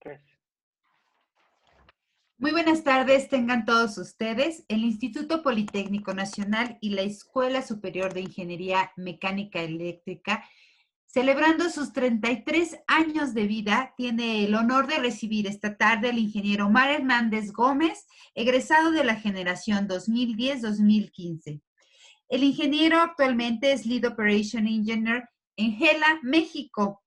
Tres. Muy buenas tardes, tengan todos ustedes. El Instituto Politécnico Nacional y la Escuela Superior de Ingeniería Mecánica Eléctrica, celebrando sus 33 años de vida, tiene el honor de recibir esta tarde al ingeniero Omar Hernández Gómez, egresado de la generación 2010-2015. El ingeniero actualmente es Lead Operation Engineer en GELA, México.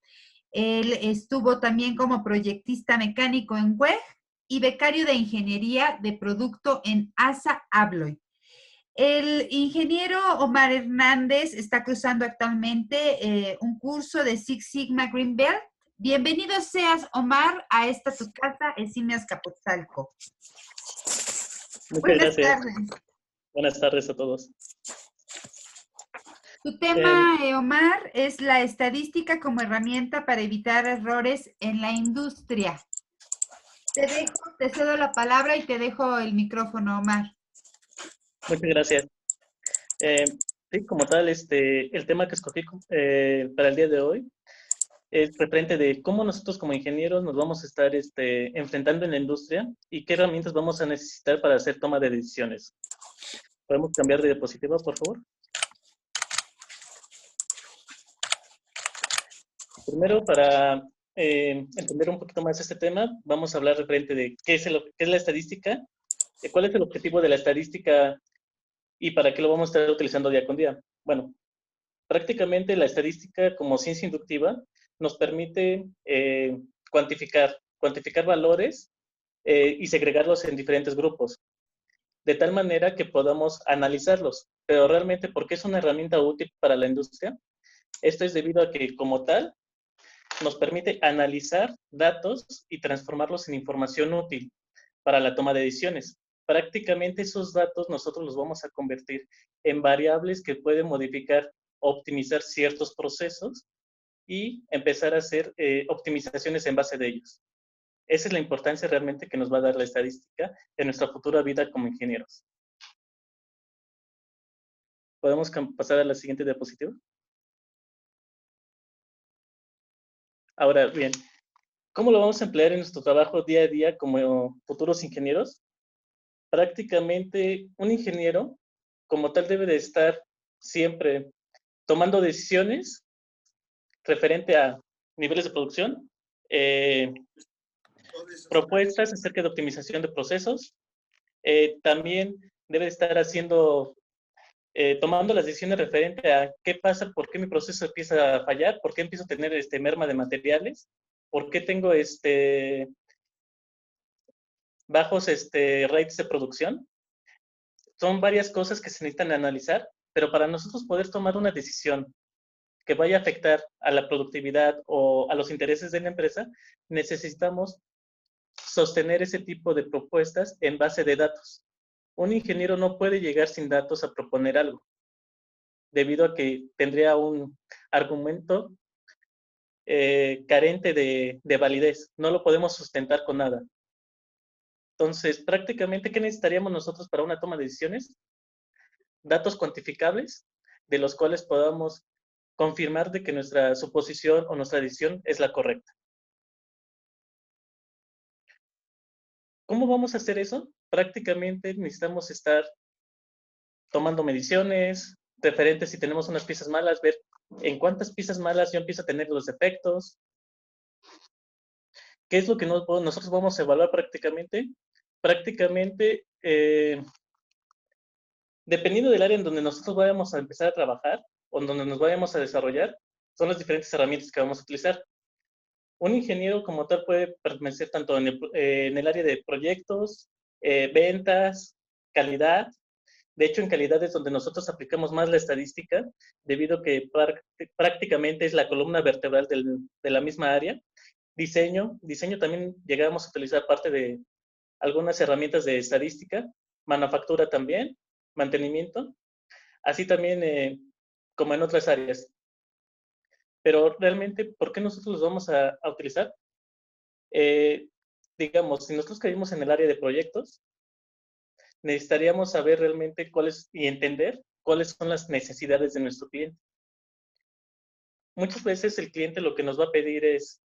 Él estuvo también como proyectista mecánico en WEG y becario de Ingeniería de Producto en ASA Abloy. El ingeniero Omar Hernández está cursando actualmente un curso de Six Sigma Green Belt. Bienvenido seas, Omar, a esta tu casa, ESIME Azcapotzalco. Muchas Buenas gracias. tardes. Buenas tardes a todos. Tu tema, Omar, es la estadística como herramienta para evitar errores en la industria. Te cedo la palabra y te dejo el micrófono, Omar. Muchas gracias. Sí, como tal, el tema que escogí para el día de hoy es referente de cómo nosotros como ingenieros nos vamos a estar enfrentando en la industria y qué herramientas vamos a necesitar para hacer toma de decisiones. ¿Podemos cambiar de diapositiva, por favor? Primero, para entender un poquito más este tema, vamos a hablar referente de qué es la estadística, cuál es el objetivo de la estadística y para qué lo vamos a estar utilizando día con día. Bueno, prácticamente la estadística como ciencia inductiva nos permite cuantificar valores y segregarlos en diferentes grupos, de tal manera que podamos analizarlos. Pero realmente, ¿por qué es una herramienta útil para la industria? Esto es debido a que, como tal, nos permite analizar datos y transformarlos en información útil para la toma de decisiones. Prácticamente esos datos nosotros los vamos a convertir en variables que pueden modificar, optimizar ciertos procesos y empezar a hacer optimizaciones en base de ellos. Esa es la importancia realmente que nos va a dar la estadística en nuestra futura vida como ingenieros. ¿Podemos pasar a la siguiente diapositiva? Ahora bien, ¿cómo lo vamos a emplear en nuestro trabajo día a día como futuros ingenieros? Prácticamente un ingeniero como tal debe de estar siempre tomando decisiones referente a niveles de producción, propuestas acerca de optimización de procesos. También debe estar tomando las decisiones referente a qué pasa, por qué mi proceso empieza a fallar, por qué empiezo a tener merma de materiales, por qué tengo bajos rates de producción. Son varias cosas que se necesitan analizar, pero para nosotros poder tomar una decisión que vaya a afectar a la productividad o a los intereses de la empresa, necesitamos sostener ese tipo de propuestas en base de datos. Un ingeniero no puede llegar sin datos a proponer algo, debido a que tendría un argumento carente de validez. No lo podemos sustentar con nada. Entonces, prácticamente, ¿qué necesitaríamos nosotros para una toma de decisiones? Datos cuantificables, de los cuales podamos confirmar de que nuestra suposición o nuestra decisión es la correcta. ¿Cómo vamos a hacer eso? Prácticamente necesitamos estar tomando mediciones, referentes si tenemos unas piezas malas, ver en cuántas piezas malas yo empiezo a tener los defectos. ¿Qué es lo que nosotros vamos a evaluar prácticamente? Prácticamente, dependiendo del área en donde nosotros vayamos a empezar a trabajar o en donde nos vayamos a desarrollar, son las diferentes herramientas que vamos a utilizar. Un ingeniero como tal puede permanecer tanto en el área de proyectos, ventas, calidad. De hecho, en calidad es donde nosotros aplicamos más la estadística, debido a que prácticamente es la columna vertebral de la misma área. Diseño también llegamos a utilizar parte de algunas herramientas de estadística. Manufactura también, mantenimiento, así también como en otras áreas. Pero realmente, ¿por qué nosotros los vamos a utilizar? Digamos, si nosotros caímos en el área de proyectos, necesitaríamos saber realmente cuáles y entender cuáles son las necesidades de nuestro cliente. Muchas veces el cliente lo que nos va a pedir es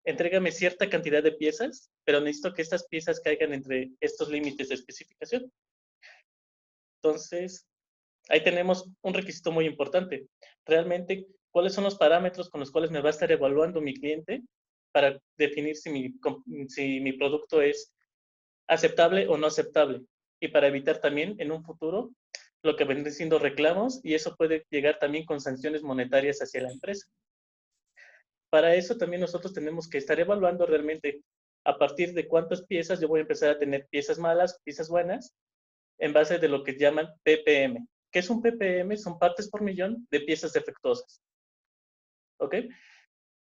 entrégame cierta cantidad de piezas, pero necesito que estas piezas caigan entre estos límites de especificación. Entonces, ahí tenemos un requisito muy importante. Realmente, ¿cuáles son los parámetros con los cuales me va a estar evaluando mi cliente para definir si mi producto es aceptable o no aceptable? Y para evitar también en un futuro lo que vendrán siendo reclamos, y eso puede llegar también con sanciones monetarias hacia la empresa. Para eso también nosotros tenemos que estar evaluando realmente a partir de cuántas piezas yo voy a empezar a tener piezas malas, piezas buenas, en base de lo que llaman PPM. ¿Qué es un PPM? Son partes por millón de piezas defectuosas. ¿Ok?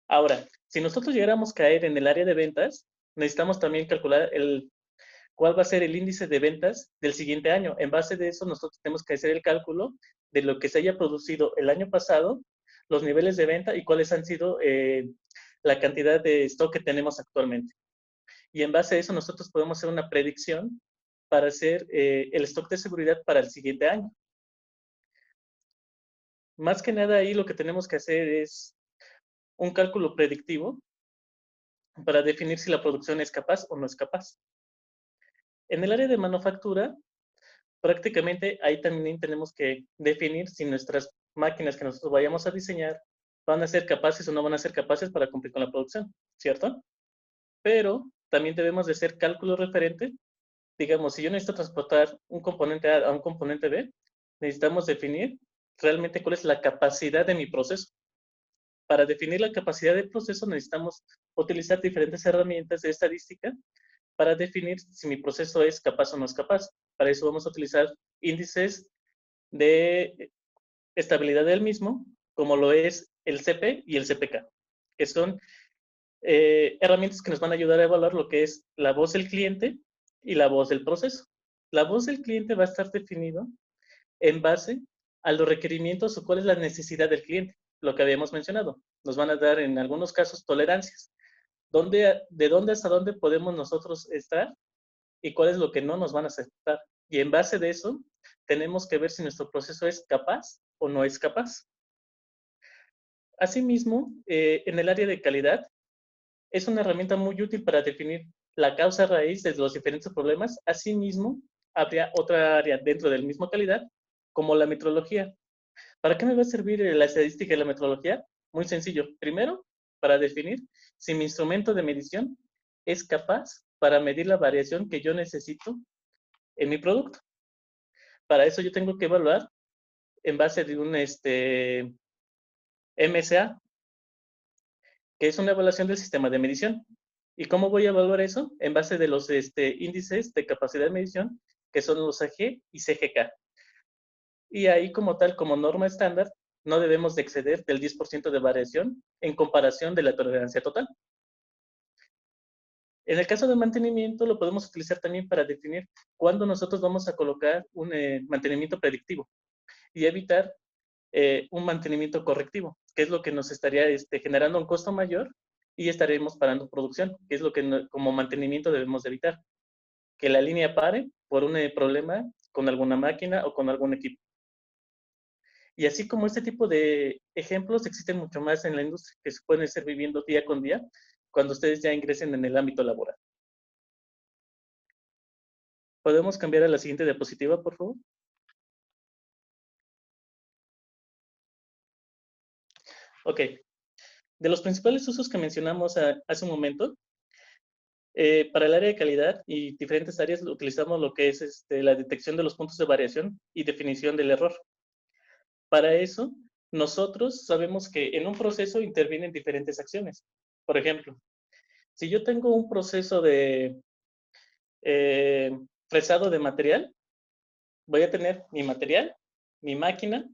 Ahora, si nosotros llegáramos a caer en el área de ventas, necesitamos también calcular cuál va a ser el índice de ventas del siguiente año. En base de eso, nosotros tenemos que hacer el cálculo de lo que se haya producido el año pasado, los niveles de venta y cuáles han sido la cantidad de stock que tenemos actualmente. Y en base a eso, nosotros podemos hacer una predicción para hacer el stock de seguridad para el siguiente año. Más que nada ahí lo que tenemos que hacer es un cálculo predictivo para definir si la producción es capaz o no es capaz. En el área de manufactura, prácticamente ahí también tenemos que definir si nuestras máquinas que nosotros vayamos a diseñar van a ser capaces o no van a ser capaces para cumplir con la producción, ¿cierto? Pero también debemos de hacer cálculo referente. Digamos, si yo necesito transportar un componente A a un componente B, necesitamos definir realmente cuál es la capacidad de mi proceso. Para definir la capacidad del proceso necesitamos utilizar diferentes herramientas de estadística para definir si mi proceso es capaz o no es capaz. Para eso vamos a utilizar índices de estabilidad del mismo, como lo es el CP y el CPK, que son herramientas que nos van a ayudar a evaluar lo que es la voz del cliente y la voz del proceso. La voz del cliente va a estar definido en base a los requerimientos o cuál es la necesidad del cliente, lo que habíamos mencionado. Nos van a dar en algunos casos tolerancias. ¿De dónde hasta dónde podemos nosotros estar y cuál es lo que no nos van a aceptar? Y en base de eso, tenemos que ver si nuestro proceso es capaz o no es capaz. Asimismo, en el área de calidad, es una herramienta muy útil para definir la causa raíz de los diferentes problemas. Asimismo, habría otra área dentro del mismo calidad, como la metrología. ¿Para qué me va a servir la estadística y la metrología? Muy sencillo. Primero, para definir si mi instrumento de medición es capaz para medir la variación que yo necesito en mi producto. Para eso yo tengo que evaluar en base de un MSA, que es una evaluación del sistema de medición. ¿Y cómo voy a evaluar eso? En base de los índices de capacidad de medición, que son los AG y CGK. Y ahí como tal, como norma estándar, no debemos de exceder del 10% de variación en comparación de la tolerancia total. En el caso de mantenimiento, lo podemos utilizar también para definir cuándo nosotros vamos a colocar un mantenimiento predictivo y evitar un mantenimiento correctivo, que es lo que nos estaría generando un costo mayor y estaremos parando producción, que es lo que como mantenimiento debemos de evitar. Que la línea pare por un problema con alguna máquina o con algún equipo. Y así como este tipo de ejemplos existen mucho más en la industria que se pueden estar viviendo día con día cuando ustedes ya ingresen en el ámbito laboral. ¿Podemos cambiar a la siguiente diapositiva, por favor? Ok. De los principales usos que mencionamos hace un momento, para el área de calidad y diferentes áreas utilizamos lo que es la detección de los puntos de variación y definición del error. Para eso, nosotros sabemos que en un proceso intervienen diferentes acciones. Por ejemplo, si yo tengo un proceso de fresado de material, voy a tener mi material, mi máquina,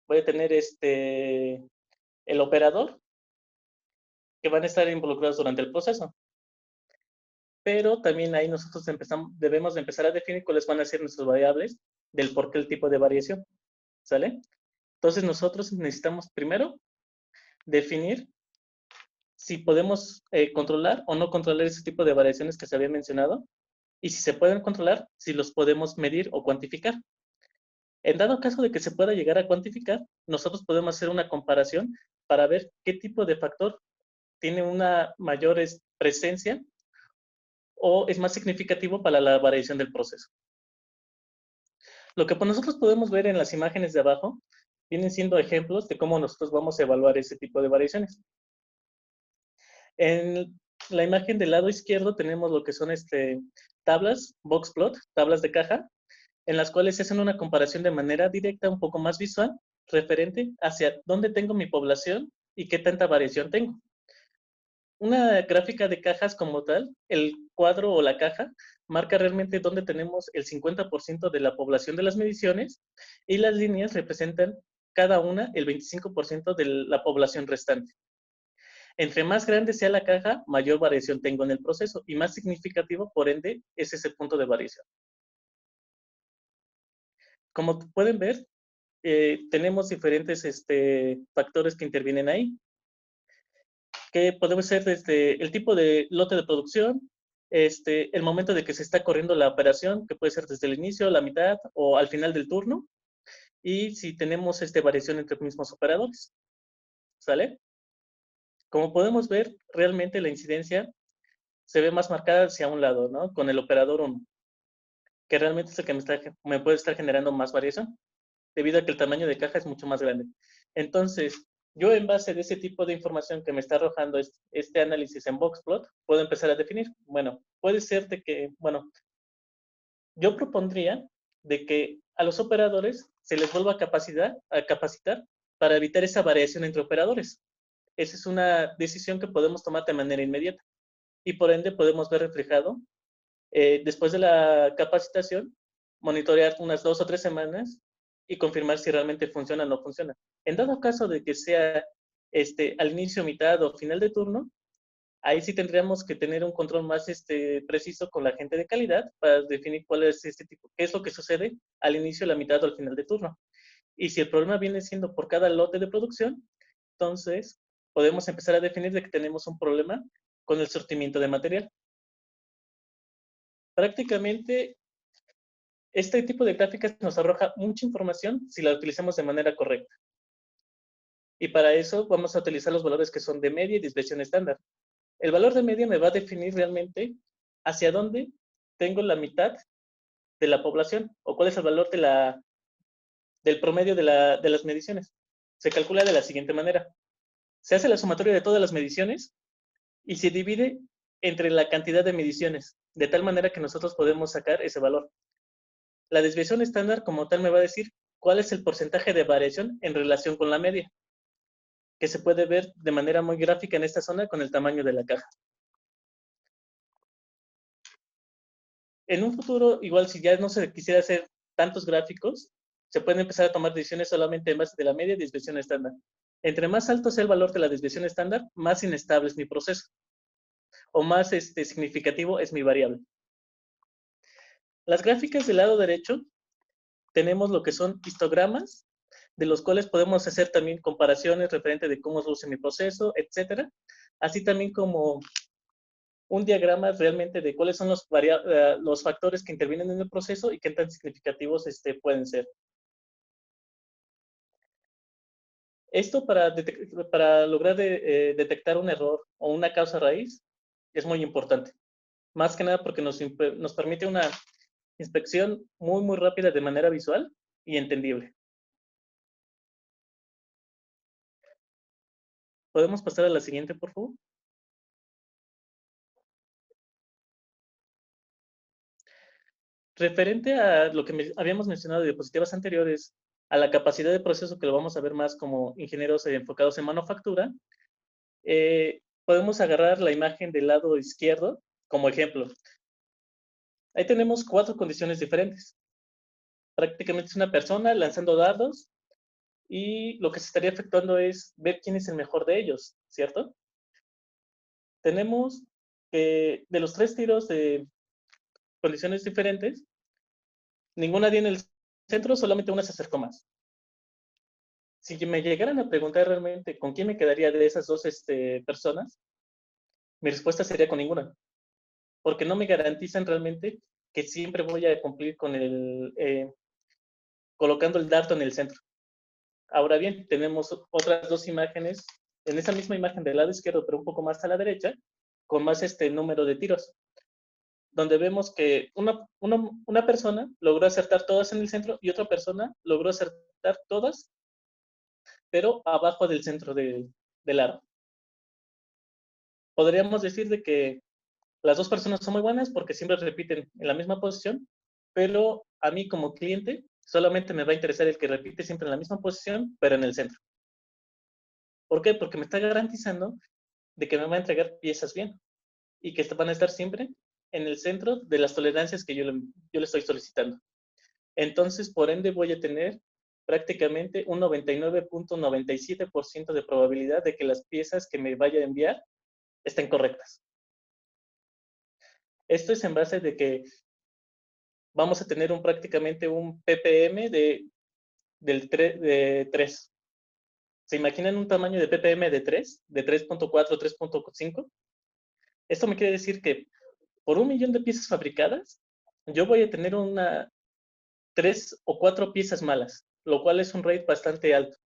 voy a tener el operador, que van a estar involucrados durante el proceso. Pero también ahí nosotros debemos de empezar a definir cuáles van a ser nuestras variables del por qué el tipo de variación, ¿sale? Entonces nosotros necesitamos primero definir si podemos controlar o no controlar ese tipo de variaciones que se había mencionado y si se pueden controlar, si los podemos medir o cuantificar. En dado caso de que se pueda llegar a cuantificar, nosotros podemos hacer una comparación para ver qué tipo de factor tiene una mayor presencia o es más significativo para la variación del proceso. Lo que nosotros podemos ver en las imágenes de abajo vienen siendo ejemplos de cómo nosotros vamos a evaluar ese tipo de variaciones. En la imagen del lado izquierdo tenemos lo que son tablas, box plot, tablas de caja, en las cuales se hacen una comparación de manera directa, un poco más visual, referente hacia dónde tengo mi población y qué tanta variación tengo. Una gráfica de cajas como tal, el cuadro o la caja, marca realmente dónde tenemos el 50% de la población de las mediciones y las líneas representan cada una el 25% de la población restante. Entre más grande sea la caja, mayor variación tengo en el proceso y más significativo, por ende, es ese punto de variación. Como pueden ver, tenemos diferentes factores que intervienen ahí, que podemos ser desde el tipo de lote de producción, el momento de que se está corriendo la operación, que puede ser desde el inicio, la mitad o al final del turno, y si tenemos variación entre los mismos operadores. ¿Sale? Como podemos ver, realmente la incidencia se ve más marcada hacia un lado, ¿no? Con el operador 1, que realmente es el que me puede estar generando más variación, debido a que el tamaño de caja es mucho más grande. Entonces, yo en base de ese tipo de información que me está arrojando este análisis en Boxplot, puedo empezar a definir. Bueno, puede ser de que, bueno, yo propondría de que a los operadores se les vuelva a capacitar para evitar esa variación entre operadores. Esa es una decisión que podemos tomar de manera inmediata y por ende podemos ver reflejado, después de la capacitación, monitorear unas 2 o 3 semanas y confirmar si realmente funciona o no funciona. En dado caso de que sea al inicio, mitad o final de turno, ahí sí tendríamos que tener un control más preciso con la gente de calidad para definir cuál es qué es lo que sucede al inicio, la mitad o al final de turno. Y si el problema viene siendo por cada lote de producción, entonces podemos empezar a definir de que tenemos un problema con el surtimiento de material. Prácticamente, este tipo de gráficas nos arroja mucha información si la utilizamos de manera correcta. Y para eso vamos a utilizar los valores que son de media y desviación estándar. El valor de media me va a definir realmente hacia dónde tengo la mitad de la población o cuál es el valor del promedio de las mediciones. Se calcula de la siguiente manera. Se hace la sumatoria de todas las mediciones y se divide entre la cantidad de mediciones, de tal manera que nosotros podemos sacar ese valor. La desviación estándar como tal me va a decir cuál es el porcentaje de variación en relación con la media, que se puede ver de manera muy gráfica en esta zona con el tamaño de la caja. En un futuro, igual si ya no se quisiera hacer tantos gráficos, se pueden empezar a tomar decisiones solamente en base de la media y desviación estándar. Entre más alto sea el valor de la desviación estándar, más inestable es mi proceso, o más significativo es mi variable. Las gráficas del lado derecho tenemos lo que son histogramas, de los cuales podemos hacer también comparaciones referente de cómo luce mi proceso, etcétera. Así también como un diagrama realmente de cuáles son los factores que intervienen en el proceso y qué tan significativos pueden ser. Esto para lograr detectar un error o una causa raíz es muy importante. Más que nada porque nos permite una inspección muy, muy rápida de manera visual y entendible. ¿Podemos pasar a la siguiente, por favor? Referente a lo que habíamos mencionado de diapositivas anteriores, a la capacidad de proceso, que lo vamos a ver más como ingenieros enfocados en manufactura, podemos agarrar la imagen del lado izquierdo como ejemplo. Ahí tenemos 4 condiciones diferentes. Prácticamente es una persona lanzando dardos y lo que se estaría efectuando es ver quién es el mejor de ellos, ¿cierto? Tenemos que de los 3 tiros de condiciones diferentes, ninguna dio en el centro, solamente una se acercó más. Si me llegaran a preguntar realmente con quién me quedaría de esas 2 personas, mi respuesta sería con ninguna, porque no me garantizan realmente que siempre voy a cumplir con colocando el dardo en el centro. Ahora bien, tenemos otras 2 imágenes en esa misma imagen del lado izquierdo, pero un poco más a la derecha, con más número de tiros, donde vemos que una persona logró acertar todas en el centro y otra persona logró acertar todas, pero abajo del centro del aro. Podríamos decir de que las dos personas son muy buenas porque siempre repiten en la misma posición, pero a mí como cliente solamente me va a interesar el que repite siempre en la misma posición, pero en el centro. ¿Por qué? Porque me está garantizando de que me va a entregar piezas bien y que van a estar siempre en el centro de las tolerancias que yo le estoy solicitando. Entonces, por ende, voy a tener prácticamente un 99.97% de probabilidad de que las piezas que me vaya a enviar estén correctas. Esto es en base de que vamos a tener prácticamente un ppm de 3. ¿Se imaginan un tamaño de ppm de 3? De 3.4, 3.5. Esto me quiere decir que por 1 millón de piezas fabricadas, yo voy a tener 3 o 4 piezas malas, lo cual es un rate bastante alto.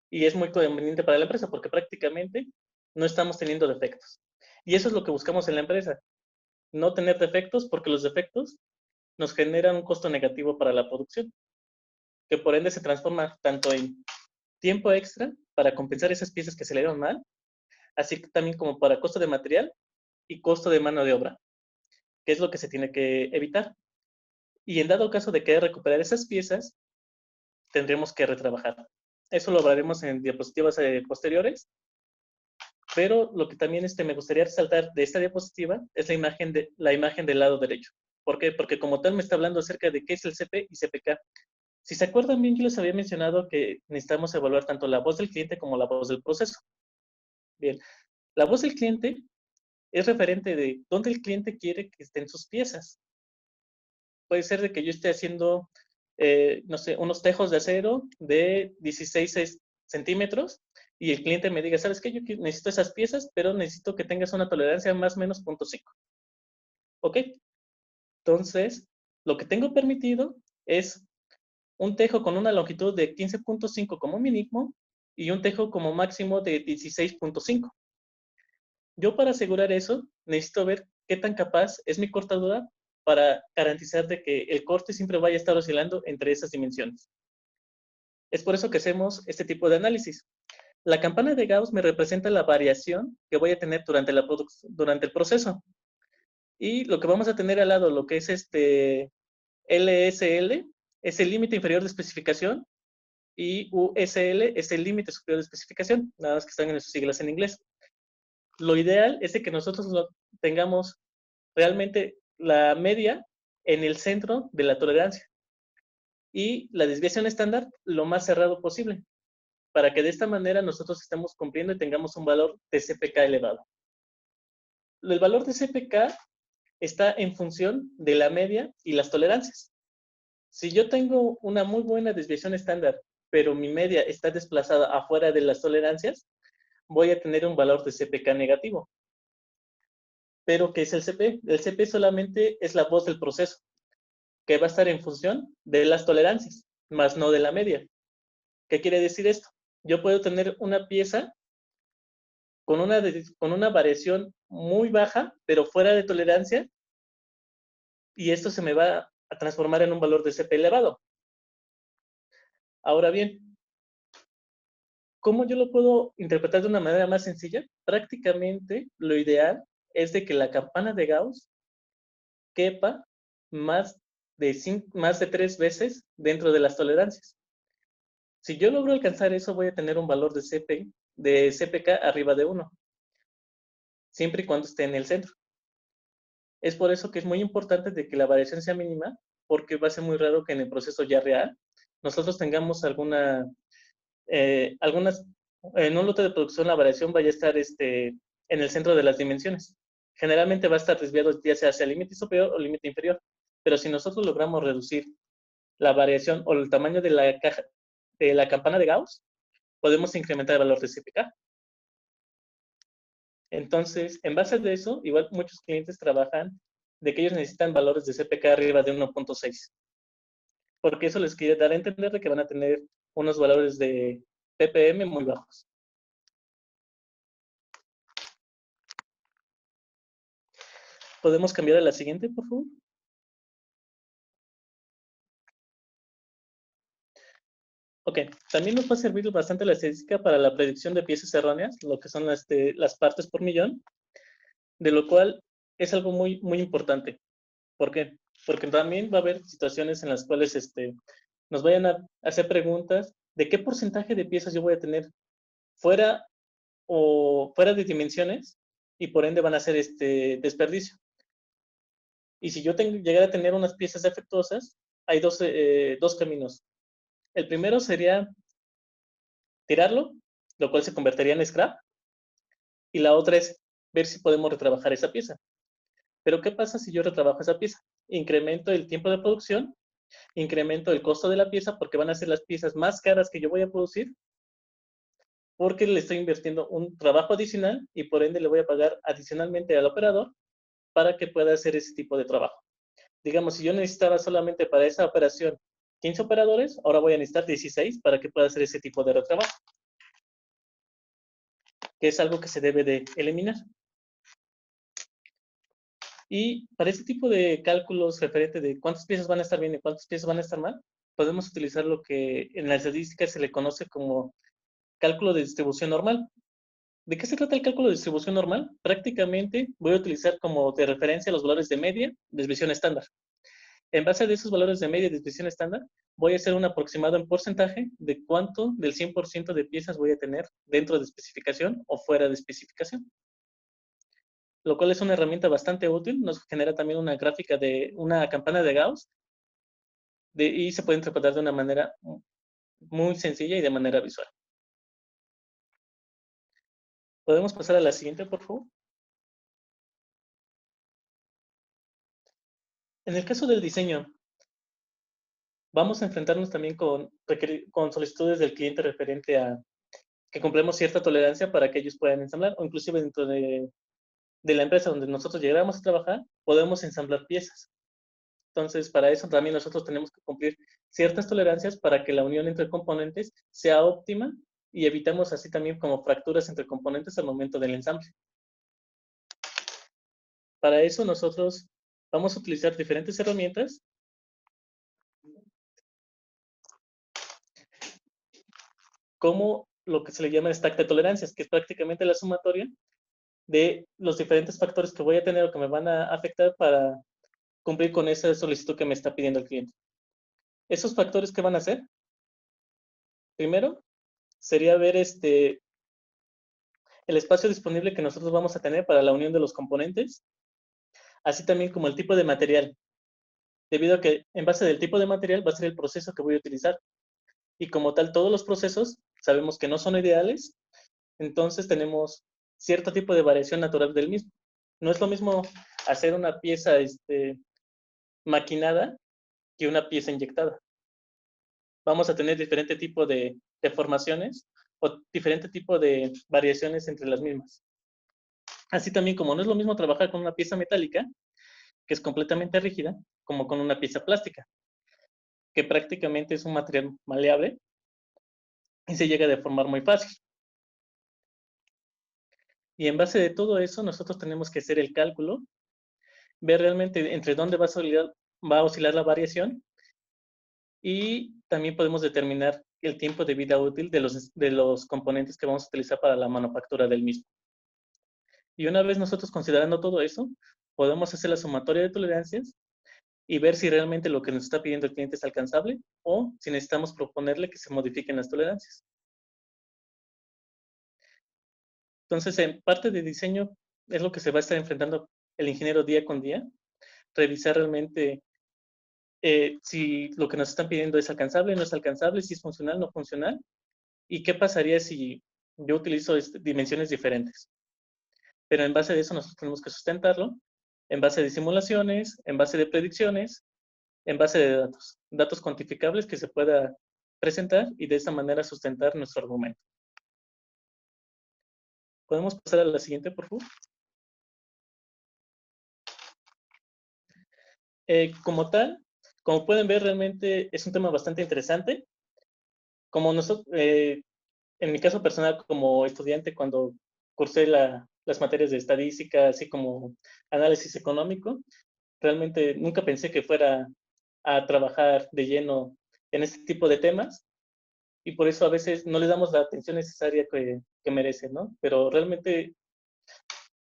Y es muy conveniente para la empresa porque prácticamente no estamos teniendo defectos. Y eso es lo que buscamos en la empresa, no tener defectos, porque los defectos nos generan un costo negativo para la producción, que por ende se transforma tanto en tiempo extra para compensar esas piezas que se le dieron mal, así también como para costo de material y costo de mano de obra, que es lo que se tiene que evitar. Y en dado caso de querer recuperar esas piezas, tendremos que retrabajar. Eso lo hablaremos en diapositivas posteriores, pero lo que también me gustaría resaltar de esta diapositiva es la imagen del lado derecho. ¿Por qué? Porque como tal me está hablando acerca de qué es el CP y CPK. Si se acuerdan bien, yo les había mencionado que necesitamos evaluar tanto la voz del cliente como la voz del proceso. Bien, la voz del cliente es referente de dónde el cliente quiere que estén sus piezas. Puede ser de que yo esté haciendo, no sé, unos tejos de acero de 16 centímetros y el cliente me diga, ¿sabes qué? Yo necesito esas piezas, pero necesito que tengas una tolerancia más o menos 0.5. ¿Ok? Entonces, lo que tengo permitido es un tejo con una longitud de 15.5 como mínimo y un tejo como máximo de 16.5. Yo para asegurar eso necesito ver qué tan capaz es mi cortadura para garantizar de que el corte siempre vaya a estar oscilando entre esas dimensiones. Es por eso que hacemos este tipo de análisis. La campana de Gauss me representa la variación que voy a tener durante el proceso. Y lo que vamos a tener al lado, lo que es LSL, es el límite inferior de especificación, y USL es el límite superior de especificación, nada más que están en sus siglas en inglés. Lo ideal es de que nosotros tengamos realmente la media en el centro de la tolerancia y la desviación estándar lo más cerrado posible, para que de esta manera nosotros estemos cumpliendo y tengamos un valor de CPK elevado. El valor de CPK está en función de la media y las tolerancias. Si yo tengo una muy buena desviación estándar, pero mi media está desplazada afuera de las tolerancias, voy a tener un valor de CPK negativo. Pero, ¿qué es el CP? El CP solamente es la voz del proceso, que va a estar en función de las tolerancias, más no de la media. ¿Qué quiere decir esto? Yo puedo tener una pieza con una variación muy baja, pero fuera de tolerancia, y esto se me va a transformar en un valor de CP elevado. Ahora bien, ¿cómo yo lo puedo interpretar de una manera más sencilla? Prácticamente lo ideal es de que la campana de Gauss quepa más de 3 veces dentro de las tolerancias. Si yo logro alcanzar eso, voy a tener un valor de CPK arriba de 1, siempre y cuando esté en el centro. Es por eso que es muy importante de que la variación sea mínima, porque va a ser muy raro que en el proceso ya real nosotros tengamos en un lote de producción la variación vaya a estar en el centro de las dimensiones. Generalmente va a estar desviado ya sea hacia el límite superior o el límite inferior, pero si nosotros logramos reducir la variación o el tamaño de la campana de Gauss, podemos incrementar el valor de CPK. Entonces, en base a eso, igual muchos clientes trabajan de que ellos necesitan valores de CPK arriba de 1.6, porque eso les quiere dar a entender de que van a tener unos valores de ppm muy bajos. ¿Podemos cambiar a la siguiente, por favor? Ok, también nos va a servir bastante la estadística para la predicción de piezas erróneas, lo que son las partes por millón, de lo cual es algo muy importante. ¿Por qué? Porque también va a haber situaciones en las cuales nos vayan a hacer preguntas de qué porcentaje de piezas yo voy a tener fuera o fuera de dimensiones y por ende van a ser desperdicio. Y si yo llegara a tener unas piezas defectuosas, hay dos caminos. El primero sería tirarlo, lo cual se convertiría en scrap, y la otra es ver si podemos retrabajar esa pieza. Pero ¿qué pasa si yo retrabajo esa pieza? Incremento el tiempo de producción, incremento el costo de la pieza porque van a ser las piezas más caras que yo voy a producir, porque le estoy invirtiendo un trabajo adicional y por ende le voy a pagar adicionalmente al operador para que pueda hacer ese tipo de trabajo. Digamos, si yo necesitaba solamente para esa operación 15 operadores, ahora voy a necesitar 16 para que pueda hacer ese tipo de retrabajo, que es algo que se debe de eliminar. Y para este tipo de cálculos referente de cuántas piezas van a estar bien y cuántas piezas van a estar mal, podemos utilizar lo que en la estadística se le conoce como cálculo de distribución normal. ¿De qué se trata el cálculo de distribución normal? Prácticamente voy a utilizar como de referencia los valores de media, desviación estándar. En base a esos valores de media y desviación estándar, voy a hacer un aproximado en porcentaje de cuánto del 100% de piezas voy a tener dentro de especificación o fuera de especificación. Lo cual es una herramienta bastante útil. Nos genera también una gráfica de una campana de Gauss y se puede interpretar de una manera muy sencilla y de manera visual. ¿Podemos pasar a la siguiente, por favor? En el caso del diseño, vamos a enfrentarnos también con solicitudes del cliente referente a que cumplamos cierta tolerancia para que ellos puedan ensamblar, o inclusive dentro de la empresa donde nosotros llegamos a trabajar, podemos ensamblar piezas. Entonces, para eso también nosotros tenemos que cumplir ciertas tolerancias para que la unión entre componentes sea óptima y evitamos así también como fracturas entre componentes al momento del ensamble. Para eso nosotros vamos a utilizar diferentes herramientas como lo que se le llama stack de tolerancias, que es prácticamente la sumatoria de los diferentes factores que voy a tener o que me van a afectar para cumplir con esa solicitud que me está pidiendo el cliente. ¿Esos factores qué van a hacer? Primero, sería ver el espacio disponible que nosotros vamos a tener para la unión de los componentes, así también como el tipo de material, debido a que en base del tipo de material va a ser el proceso que voy a utilizar. Y como tal, todos los procesos sabemos que no son ideales, entonces tenemos cierto tipo de variación natural del mismo. No es lo mismo hacer una pieza maquinada que una pieza inyectada. Vamos a tener diferente tipo de deformaciones o diferente tipo de variaciones entre las mismas. Así también como no es lo mismo trabajar con una pieza metálica, que es completamente rígida, como con una pieza plástica, que prácticamente es un material maleable y se llega a deformar muy fácil. Y en base de todo eso, nosotros tenemos que hacer el cálculo, ver realmente entre dónde va a oscilar la variación y también podemos determinar el tiempo de vida útil de los componentes que vamos a utilizar para la manufactura del mismo. Y una vez nosotros considerando todo eso, podemos hacer la sumatoria de tolerancias y ver si realmente lo que nos está pidiendo el cliente es alcanzable o si necesitamos proponerle que se modifiquen las tolerancias. Entonces, en parte de diseño es lo que se va a estar enfrentando el ingeniero día con día, revisar realmente si lo que nos están pidiendo es alcanzable, no es alcanzable, si es funcional, no funcional, y qué pasaría si yo utilizo dimensiones diferentes. Pero en base a eso nosotros tenemos que sustentarlo, en base de simulaciones, en base de predicciones, en base de datos cuantificables que se pueda presentar y de esa manera sustentar nuestro argumento. ¿Podemos pasar a la siguiente, por favor? Como tal, como pueden ver, realmente es un tema bastante interesante. Como nosotros, en mi caso personal, como estudiante, cuando cursé las materias de estadística, así como análisis económico. Realmente nunca pensé que fuera a trabajar de lleno en este tipo de temas y por eso a veces no le damos la atención necesaria que merecen, ¿no? Pero realmente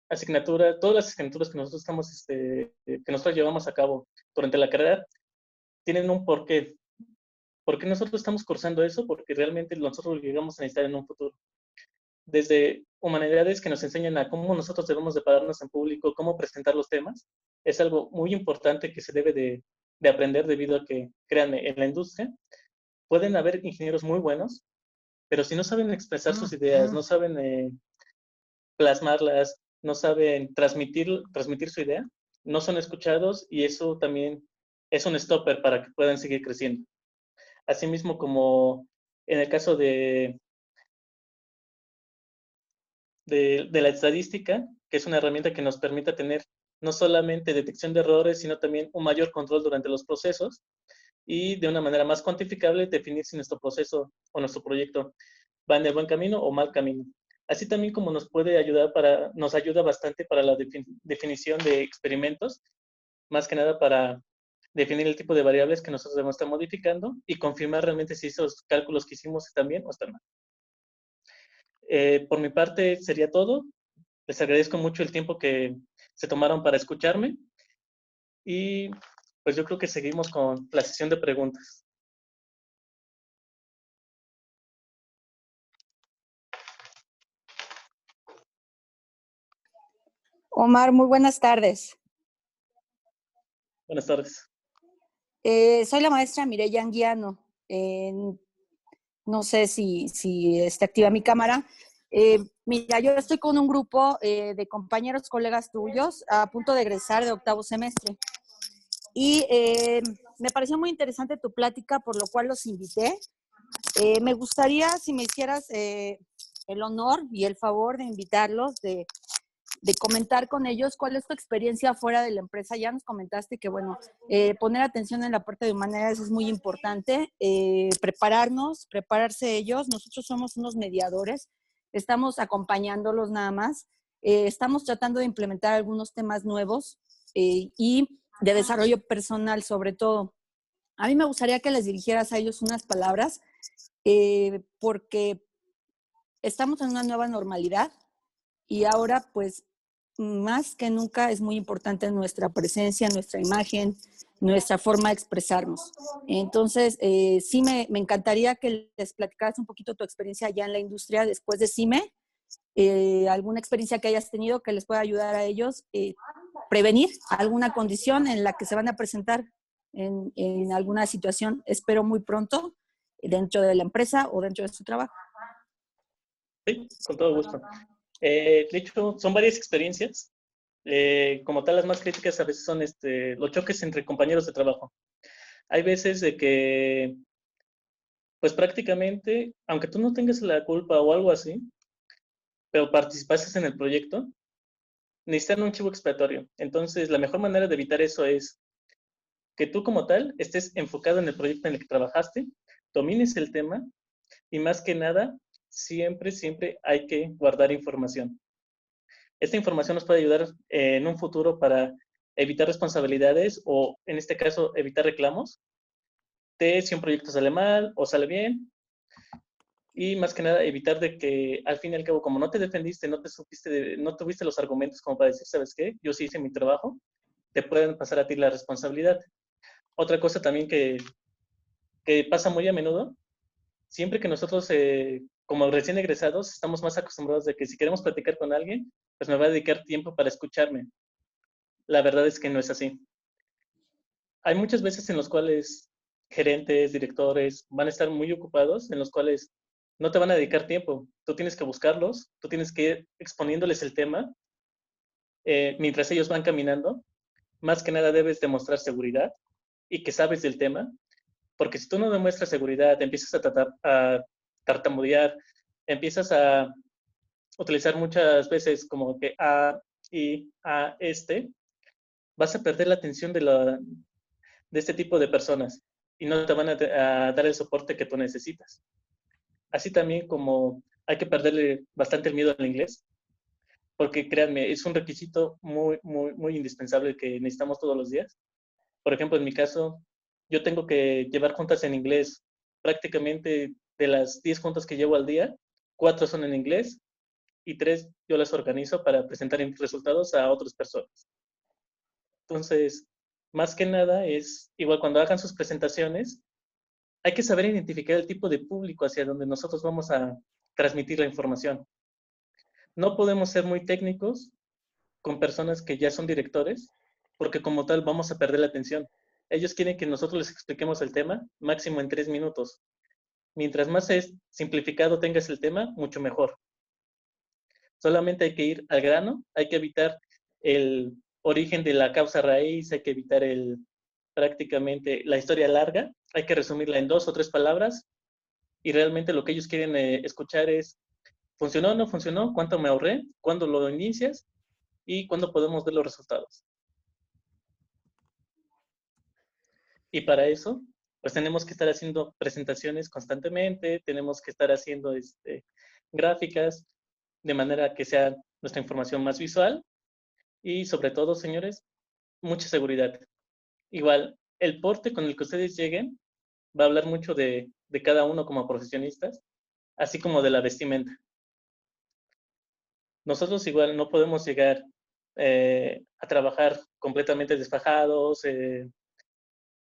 todas las asignaturas que nosotros que nosotros llevamos a cabo durante la carrera tienen un porqué. ¿Por qué nosotros estamos cursando eso? Porque realmente nosotros lo llegamos a necesitar en un futuro. Desde humanidades que nos enseñan a cómo nosotros debemos de pararnos en público, cómo presentar los temas, es algo muy importante que se debe de aprender debido a que, créanme, en la industria pueden haber ingenieros muy buenos, pero si no saben expresar sus ideas, no saben plasmarlas, no saben transmitir su idea, no son escuchados y eso también es un stopper para que puedan seguir creciendo. Asimismo, como en el caso de la estadística, que es una herramienta que nos permite tener no solamente detección de errores, sino también un mayor control durante los procesos y de una manera más cuantificable definir si nuestro proceso o nuestro proyecto va en el buen camino o mal camino. Así también como nos ayuda bastante para la definición de experimentos, más que nada para definir el tipo de variables que nosotros debemos estar modificando y confirmar realmente si esos cálculos que hicimos están bien o están mal. Por mi parte sería todo. Les agradezco mucho el tiempo que se tomaron para escucharme y pues yo creo que seguimos con la sesión de preguntas. Omar, muy buenas tardes. Buenas tardes. Soy la maestra Mireya Anguiano. No sé si está activa mi cámara. Mira, yo estoy con un grupo de compañeros, colegas tuyos, a punto de egresar de octavo semestre. Y me pareció muy interesante tu plática, por lo cual los invité. Me gustaría si me hicieras el honor y el favor de invitarlos, de comentar con ellos cuál es tu experiencia fuera de la empresa. Ya nos comentaste que, bueno, poner atención en la parte de humanidades es muy importante, prepararse ellos. Nosotros somos unos mediadores, estamos acompañándolos nada más, estamos tratando de implementar algunos temas nuevos y de desarrollo personal sobre todo. A mí me gustaría que les dirigieras a ellos unas palabras, porque estamos en una nueva normalidad y ahora pues más que nunca es muy importante nuestra presencia, nuestra imagen, nuestra forma de expresarnos. Entonces, sí me encantaría que les platicaras un poquito tu experiencia allá en la industria después de CIME, alguna experiencia que hayas tenido que les pueda ayudar a ellos prevenir alguna condición en la que se van a presentar en alguna situación, espero muy pronto, dentro de la empresa o dentro de su trabajo. Sí, con todo gusto. De hecho, son varias experiencias. Como tal, las más críticas a veces son los choques entre compañeros de trabajo. Hay veces de que, pues prácticamente, aunque tú no tengas la culpa o algo así, pero participaste en el proyecto, necesitan un chivo expiatorio. Entonces, la mejor manera de evitar eso es que tú como tal estés enfocado en el proyecto en el que trabajaste, domines el tema y más que nada, siempre hay que guardar información. Esta información nos puede ayudar en un futuro para evitar responsabilidades o, en este caso, evitar reclamos de si un proyecto sale mal o sale bien. Y más que nada, evitar de que al fin y al cabo, como no te defendiste, no tuviste los argumentos como para decir, ¿sabes qué? Yo sí hice mi trabajo, te pueden pasar a ti la responsabilidad. Otra cosa también que pasa muy a menudo, siempre que nosotros, como recién egresados, estamos más acostumbrados de que si queremos platicar con alguien, pues me va a dedicar tiempo para escucharme. La verdad es que no es así. Hay muchas veces en los cuales gerentes, directores van a estar muy ocupados, en los cuales no te van a dedicar tiempo. Tú tienes que buscarlos, tú tienes que ir exponiéndoles el tema mientras ellos van caminando. Más que nada debes demostrar seguridad y que sabes del tema, porque si tú no demuestras seguridad, empiezas a tartamudear, empiezas a utilizar muchas veces como que vas a perder la atención de este tipo de personas y no te van a dar el soporte que tú necesitas. Así también como hay que perderle bastante el miedo al inglés. porque créanme, es un requisito muy, muy, muy indispensable que necesitamos todos los días. Por ejemplo, en mi caso, yo tengo que llevar juntas en inglés. Prácticamente de las 10 juntas que llevo al día, 4 son en inglés y 3 yo las organizo para presentar mis resultados a otras personas. Entonces, más que nada es, igual cuando hagan sus presentaciones, hay que saber identificar el tipo de público hacia donde nosotros vamos a transmitir la información. No podemos ser muy técnicos con personas que ya son directores, porque como tal vamos a perder la atención. Ellos quieren que nosotros les expliquemos el tema máximo en 3 minutos. Mientras más simplificado tengas el tema, mucho mejor. Solamente hay que ir al grano, hay que evitar el origen de la causa raíz, hay que evitar prácticamente la historia larga, hay que resumirla en 2 o 3 palabras y realmente lo que ellos quieren escuchar es, ¿funcionó o no funcionó? ¿Cuánto me ahorré? ¿Cuándo lo inicias? ¿Y cuándo podemos ver los resultados? Y para eso, pues tenemos que estar haciendo presentaciones constantemente, tenemos que estar haciendo gráficas de manera que sea nuestra información más visual y sobre todo, señores, mucha seguridad. Igual, el porte con el que ustedes lleguen va a hablar mucho de cada uno como profesionistas, así como de la vestimenta. Nosotros igual no podemos llegar a trabajar completamente desfajados.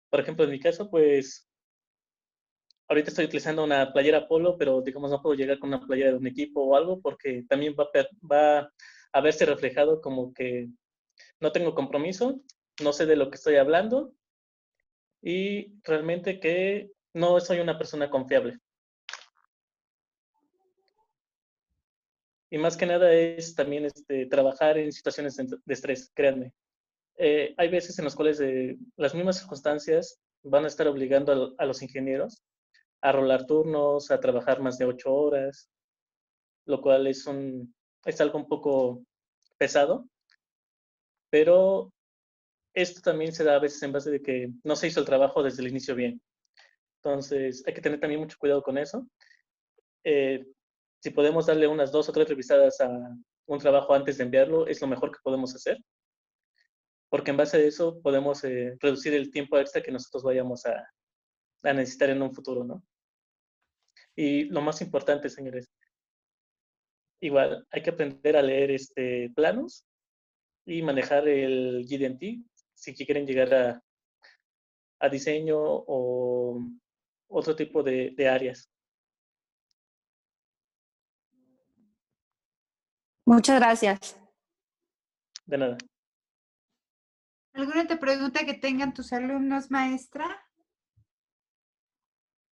Por ejemplo, en mi caso, pues ahorita estoy utilizando una playera polo, pero digamos no puedo llegar con una playera de un equipo o algo porque también va a verse reflejado como que no tengo compromiso, no sé de lo que estoy hablando y realmente que no soy una persona confiable. Y más que nada es también trabajar en situaciones de estrés, créanme. Hay veces en las cuales las mismas circunstancias van a estar obligando a los ingenieros a rolar turnos, a trabajar más de 8 horas, lo cual es algo un poco pesado, pero esto también se da a veces en base de que no se hizo el trabajo desde el inicio bien. Entonces, hay que tener también mucho cuidado con eso. Eh, si podemos darle unas 2 o 3 revisadas a un trabajo antes de enviarlo, es lo mejor que podemos hacer, porque en base a eso podemos reducir el tiempo extra que nosotros vayamos a necesitar en un futuro, ¿no? Y lo más importante, señores, igual hay que aprender a leer planos y manejar el GD&T si quieren llegar a diseño o otro tipo de áreas. Muchas gracias. De nada. ¿Alguna otra pregunta que tengan tus alumnos, maestra?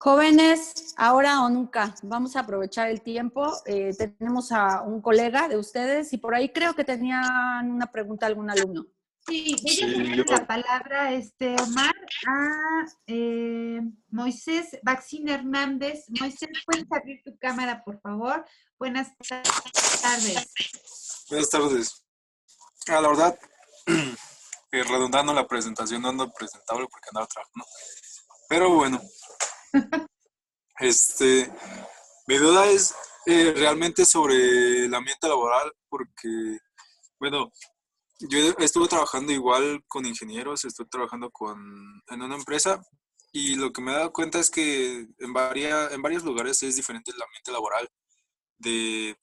Jóvenes, ahora o nunca, vamos a aprovechar el tiempo. Tenemos a un colega de ustedes y por ahí creo que tenían una pregunta algún alumno. Sí, ellos la palabra, Omar, a Moisés Vaccina Hernández. Moisés, ¿puedes abrir tu cámara, por favor? Buenas tardes. Buenas tardes. La verdad, redundando la presentación, no ando presentable porque andaba trabajando. Pero bueno, mi duda es realmente sobre el ambiente laboral, porque, bueno, yo estuve trabajando igual con ingenieros, estuve trabajando en una empresa y lo que me he dado cuenta es que en varios lugares es diferente el ambiente laboral de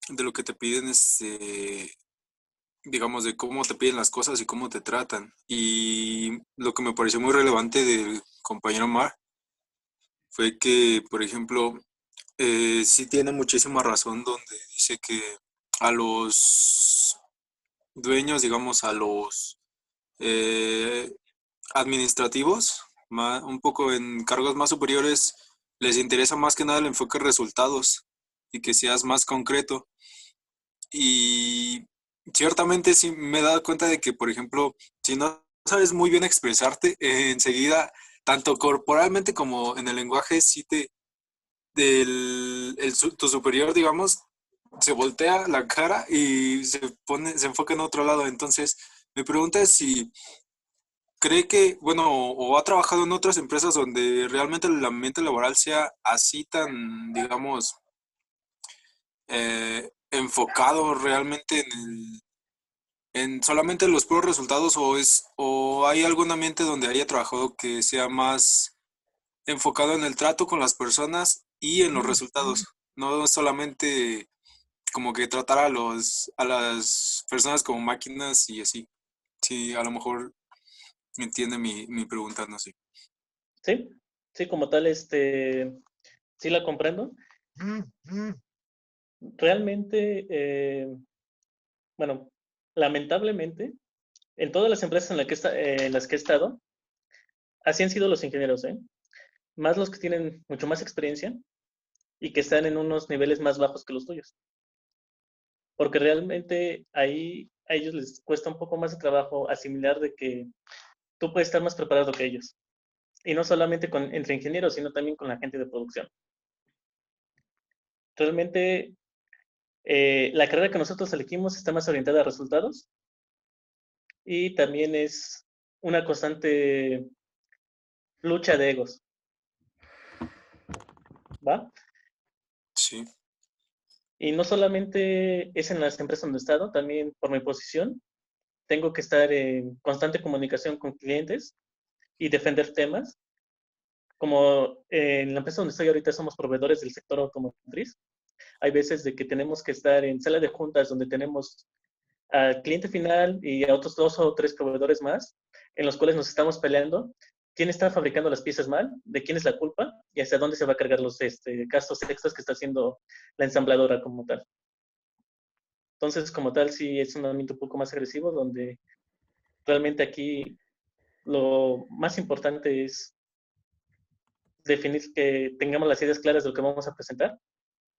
lo que te piden, digamos, de cómo te piden las cosas y cómo te tratan. Y lo que me pareció muy relevante del compañero Mar fue que, por ejemplo, sí tiene muchísima razón donde dice que a los dueños, digamos, a los eh, administrativos, un poco en cargos más superiores, les interesa más que nada el enfoque de resultados y que seas más concreto. Y ciertamente sí me he dado cuenta de que, por ejemplo, si no sabes muy bien expresarte, enseguida, tanto corporalmente como en el lenguaje, sí tu superior, digamos, se voltea la cara y se enfoca en otro lado. Entonces, mi pregunta es si cree que, bueno, o ha trabajado en otras empresas donde realmente el ambiente laboral sea así tan, digamos, enfocado realmente en solamente los puros resultados o hay algún ambiente donde haya trabajado que sea más enfocado en el trato con las personas y en los resultados, no solamente como que tratar a las personas como máquinas y así. Sí, a lo mejor me entiende mi pregunta, no sé. Sí, sí, como tal, sí la comprendo. Realmente, bueno, lamentablemente, en todas las empresas en las que he estado, así han sido los ingenieros, ¿eh? Más los que tienen mucho más experiencia y que están en unos niveles más bajos que los tuyos. Porque realmente ahí a ellos les cuesta un poco más de trabajo asimilar de que tú puedes estar más preparado que ellos. Y no solamente entre ingenieros, sino también con la gente de producción. Realmente, la carrera que nosotros elegimos está más orientada a resultados y también es una constante lucha de egos, ¿va? Sí, Y no solamente es en las empresas donde he estado, también por mi posición, tengo que estar en constante comunicación con clientes y defender temas. Como en la empresa donde estoy ahorita somos proveedores del sector automotriz, hay veces de que tenemos que estar en sala de juntas donde tenemos al cliente final y a otros 2 o 3 proveedores más, en los cuales nos estamos peleando quién está fabricando las piezas mal, de quién es la culpa y hacia dónde se va a cargar los gastos extras que está haciendo la ensambladora como tal. Entonces, como tal, sí es un ambiente un poco más agresivo, donde realmente aquí lo más importante es definir que tengamos las ideas claras de lo que vamos a presentar,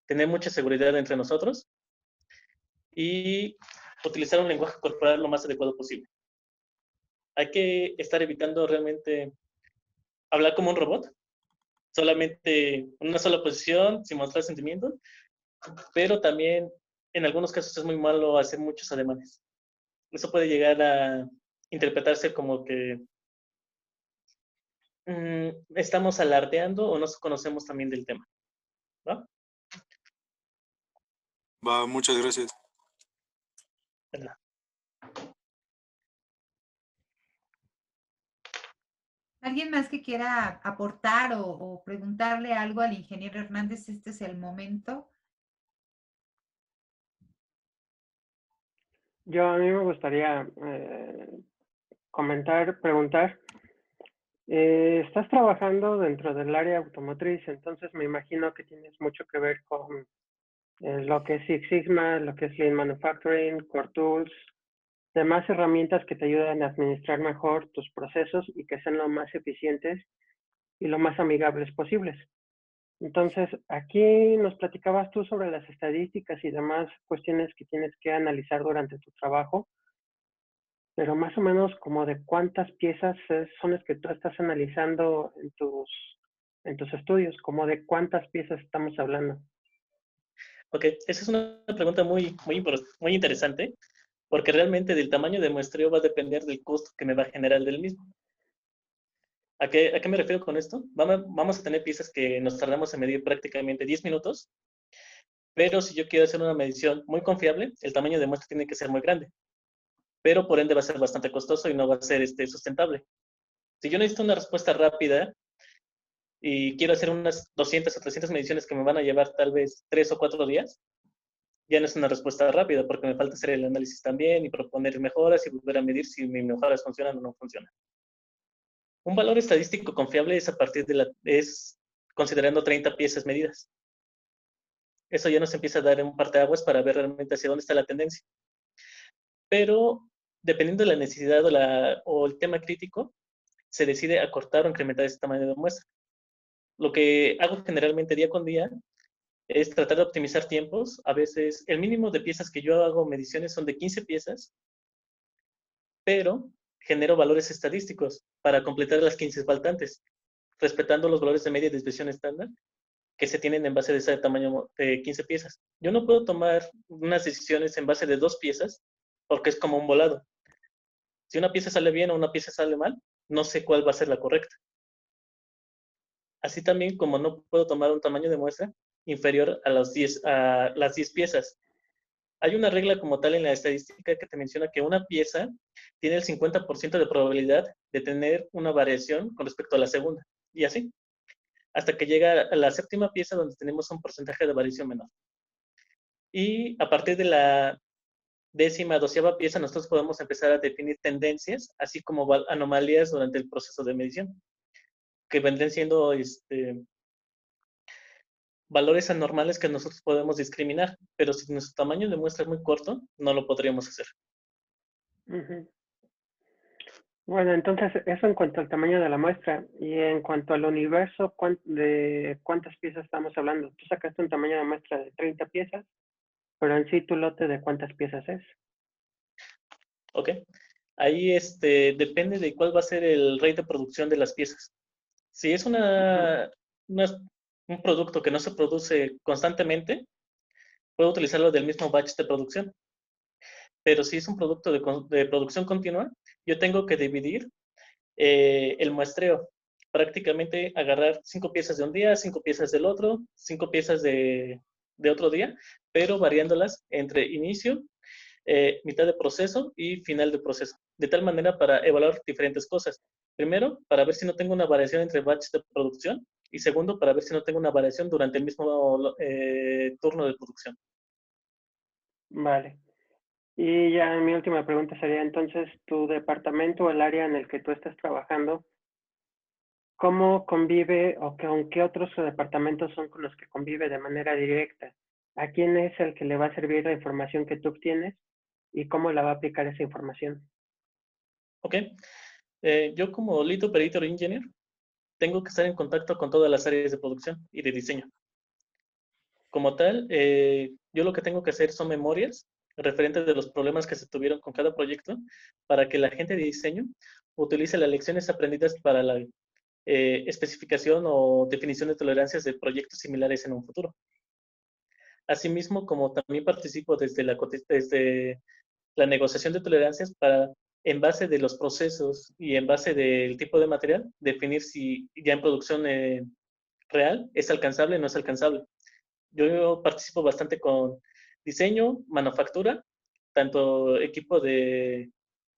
tener mucha seguridad entre nosotros y utilizar un lenguaje corporal lo más adecuado posible. Hay que estar evitando realmente hablar como un robot, solamente en una sola posición, sin mostrar sentimientos, pero también en algunos casos es muy malo hacer muchos ademanes. Eso puede llegar a interpretarse como que estamos alardeando o no conocemos también del tema, ¿no? va, muchas gracias. ¿Verdad? ¿Alguien más que quiera aportar o preguntarle algo al ingeniero Hernández? Este es el momento. A mí me gustaría preguntar. Estás trabajando dentro del área automotriz, entonces me imagino que tienes mucho que ver con lo que es Six Sigma, lo que es Lean Manufacturing, Core Tools, demás herramientas que te ayudan a administrar mejor tus procesos y que sean lo más eficientes y lo más amigables posibles. Entonces, aquí nos platicabas tú sobre las estadísticas y demás cuestiones que tienes que analizar durante tu trabajo, pero más o menos como de cuántas piezas son las que tú estás analizando en tus estudios, como de cuántas piezas estamos hablando. Ok, esa es una pregunta muy interesante, porque realmente del tamaño de muestreo va a depender del costo que me va a generar del mismo. ¿A qué me refiero con esto? Vamos a tener piezas que nos tardamos en medir prácticamente 10 minutos, pero si yo quiero hacer una medición muy confiable, el tamaño de muestra tiene que ser muy grande, pero por ende va a ser bastante costoso y no va a ser sustentable. Si yo necesito una respuesta rápida y quiero hacer unas 200 o 300 mediciones que me van a llevar tal vez 3 o 4 días, ya no es una respuesta rápida porque me falta hacer el análisis también y proponer mejoras y volver a medir si mis mejoras funcionan o no funcionan. Un valor estadístico confiable es es considerando 30 piezas medidas. Eso ya nos empieza a dar un parteaguas para ver realmente hacia dónde está la tendencia. Pero dependiendo de la necesidad o el tema crítico, se decide acortar o incrementar ese tamaño de muestra. Lo que hago generalmente día con día es tratar de optimizar tiempos. A veces el mínimo de piezas que yo hago mediciones son de 15 piezas, pero genero valores estadísticos para completar las 15 faltantes, respetando los valores de media y desviación estándar que se tienen en base de ese tamaño de 15 piezas. Yo no puedo tomar unas decisiones en base de 2 piezas porque es como un volado. Si una pieza sale bien o una pieza sale mal, no sé cuál va a ser la correcta. Así también como no puedo tomar un tamaño de muestra inferior a las 10 piezas, Hay una regla como tal en la estadística que te menciona que una pieza tiene el 50% de probabilidad de tener una variación con respecto a la segunda, y así, hasta que llega a la séptima pieza donde tenemos un porcentaje de variación menor. Y a partir de la décima, doceava pieza, nosotros podemos empezar a definir tendencias, así como anomalías durante el proceso de medición, que vendrían siendo valores anormales que nosotros podemos discriminar, pero si nuestro tamaño de muestra es muy corto, no lo podríamos hacer. Ujú. Bueno, entonces eso en cuanto al tamaño de la muestra. Y en cuanto al universo, ¿de cuántas piezas estamos hablando? Tú sacaste un tamaño de muestra de 30 piezas, pero en sí tu lote de cuántas piezas es. ¿Ok? Ahí depende de cuál va a ser el rate de producción de las piezas. Si es Ujú. un producto que no se produce constantemente, puedo utilizarlo del mismo batch de producción. Pero si es un producto de producción continua, yo tengo que dividir el muestreo. Prácticamente agarrar 5 piezas de un día, 5 piezas del otro, 5 piezas de otro día, pero variándolas entre inicio, mitad de proceso y final de proceso. De tal manera para evaluar diferentes cosas. Primero, para ver si no tengo una variación entre batches de producción. Y segundo, para ver si no tengo una variación durante el mismo turno de producción. Vale. Y ya mi última pregunta sería entonces, tu departamento o el área en el que tú estás trabajando, ¿cómo convive o con qué otros departamentos son con los que convive de manera directa? ¿A quién es el que le va a servir la información que tú obtienes y cómo la va a aplicar esa información? ¿Ok? Yo como Lead Operator Engineer tengo que estar en contacto con todas las áreas de producción y de diseño. Como tal, yo lo que tengo que hacer son memorias referentes de los problemas que se tuvieron con cada proyecto para que la gente de diseño utilice las lecciones aprendidas para la especificación o definición de tolerancias de proyectos similares en un futuro. Asimismo, como también participo desde la negociación de tolerancias para, en base de los procesos y en base del tipo de material, definir si ya en producción real es alcanzable o no es alcanzable. Yo participo bastante con diseño, manufactura, tanto equipo de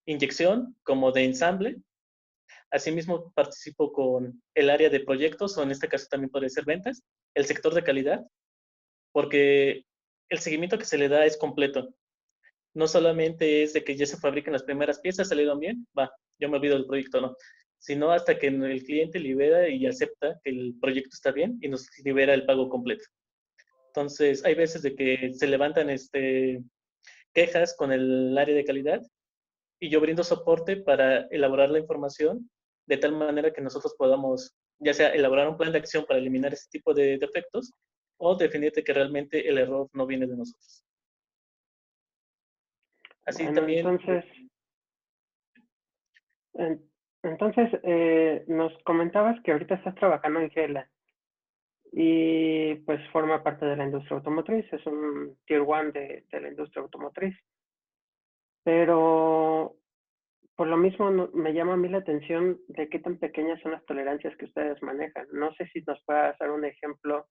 inyección como de ensamble. Asimismo, participo con el área de proyectos, o en este caso también puede ser ventas, el sector de calidad, porque el seguimiento que se le da es completo. No solamente es de que ya se fabrican las primeras piezas, salieron bien, va, yo me olvido del proyecto, no. Sino hasta que el cliente libera y acepta que el proyecto está bien y nos libera el pago completo. Entonces, hay veces de que se levantan quejas con el área de calidad y yo brindo soporte para elaborar la información de tal manera que nosotros podamos, ya sea elaborar un plan de acción para eliminar ese tipo de defectos o definir que realmente el error no viene de nosotros. Así Bueno, también, en- entonces nos comentabas que ahorita estás trabajando en Gela y pues forma parte de la industria automotriz, es un Tier 1 de la industria automotriz, pero por lo mismo me llama a mí la atención de qué tan pequeñas son las tolerancias que ustedes manejan. No sé si nos puedas dar un ejemplo